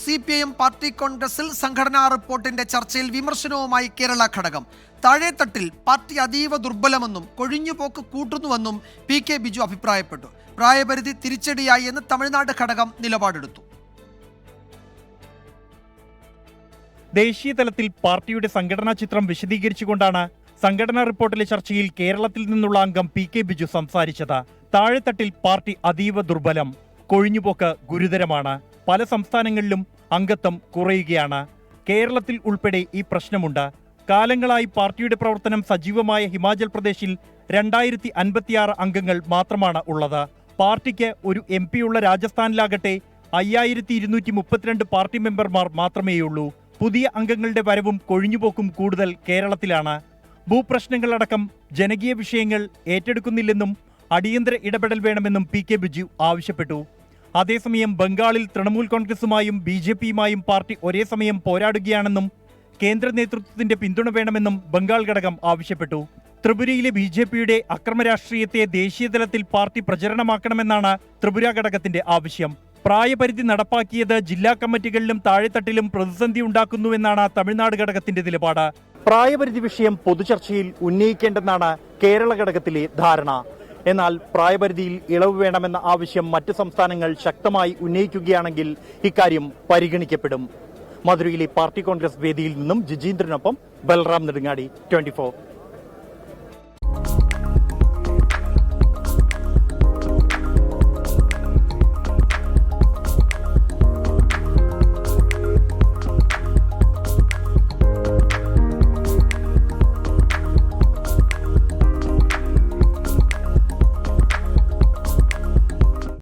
CPIM party കോൺഗ്രസിൽ സംഘടനാ റിപ്പോർട്ടിന്റെ ചർച്ചയിൽ വിമർശനവുമായി കേരള ഘടകം. താഴെത്തട്ടിൽ പാർട്ടി അതീവ ദുർബലമെന്നും കൊഴിഞ്ഞുപോക്ക് കൂട്ടുന്നുവെന്നും PK ബിജു അഭിപ്രായപ്പെട്ടു. പ്രായപരിധി തിരിച്ചടിയായി എന്ന് തമിഴ്നാട് ഘടകം നിലപാടെടുത്തു. ദേശീയ തലത്തിൽ പാർട്ടിയുടെ സംഘടനാ ചിത്രം വിശദീകരിച്ചുകൊണ്ടാണ് സംഘടനാ റിപ്പോർട്ടിലെ ചർച്ചയിൽ കേരളത്തിൽ നിന്നുള്ള അംഗം PK ബിജു സംസാരിച്ചത്. താഴെത്തട്ടിൽ പാർട്ടി അതീവ ദുർബലം, കൊഴിഞ്ഞുപോക്ക് ഗുരുതരമാണ്. പല സംസ്ഥാനങ്ങളിലും അംഗത്വം കുറയുകയാണ്. കേരളത്തിൽ ഉൾപ്പെടെ ഈ പ്രശ്നമുണ്ട്. കാലങ്ങളായി പാർട്ടിയുടെ പ്രവർത്തനം സജീവമായ ഹിമാചൽ പ്രദേശിൽ 2056 അംഗങ്ങൾ മാത്രമാണ് ഉള്ളത്. പാർട്ടിക്ക് ഒരു MP ഉള്ള രാജസ്ഥാനിലാകട്ടെ 5232 പാർട്ടി മെമ്പർമാർ മാത്രമേയുള്ളൂ. പുതിയ അംഗങ്ങളുടെ വരവും കൊഴിഞ്ഞുപോക്കും കൂടുതൽ കേരളത്തിലാണ്. ഭൂപ്രശ്നങ്ങളടക്കം ജനകീയ വിഷയങ്ങൾ ഏറ്റെടുക്കുന്നില്ലെന്നും അടിയന്തര ഇടപെടൽ വേണമെന്നും PK ബിജു ആവശ്യപ്പെട്ടു. അതേസമയം ബംഗാളിൽ തൃണമൂൽ കോൺഗ്രസുമായും BJPയുമായും പാർട്ടി ഒരേ സമയം പോരാടുകയാണെന്നും കേന്ദ്ര നേതൃത്വത്തിന്റെ പിന്തുണ വേണമെന്നും ബംഗാൾ ഘടകം ആവശ്യപ്പെട്ടു. ത്രിപുരയിലെ BJPയുടെ അക്രമ രാഷ്ട്രീയത്തെ ദേശീയതലത്തിൽ പാർട്ടി പ്രചരണമാക്കണമെന്നാണ് ത്രിപുര ഘടകത്തിന്റെ ആവശ്യം. പ്രായപരിധി നടപ്പാക്കിയത് ജില്ലാ കമ്മിറ്റികളിലും താഴെത്തട്ടിലും പ്രതിസന്ധി ഉണ്ടാക്കുന്നുവെന്നാണ് തമിഴ്നാട് ഘടകത്തിന്റെ നിലപാട്. പ്രായപരിധി വിഷയം പൊതുചർച്ചയിൽ ഉന്നയിക്കേണ്ടെന്നാണ് കേരള ഘടകത്തിലെ ധാരണ. എന്നാൽ പ്രായപരിധിയിൽ ഇളവ് വേണമെന്ന ആവശ്യം മറ്റ് സംസ്ഥാനങ്ങൾ ശക്തമായി ഉന്നയിക്കുകയാണെങ്കിൽ ഇക്കാര്യം പരിഗണിക്കപ്പെടും. മധുരയിലെ പാർട്ടി കോൺഗ്രസ് വേദിയിൽ നിന്നും ജിജീന്ദ്രനൊപ്പം ബൽറാം നെടുങ്ങാടി, 24.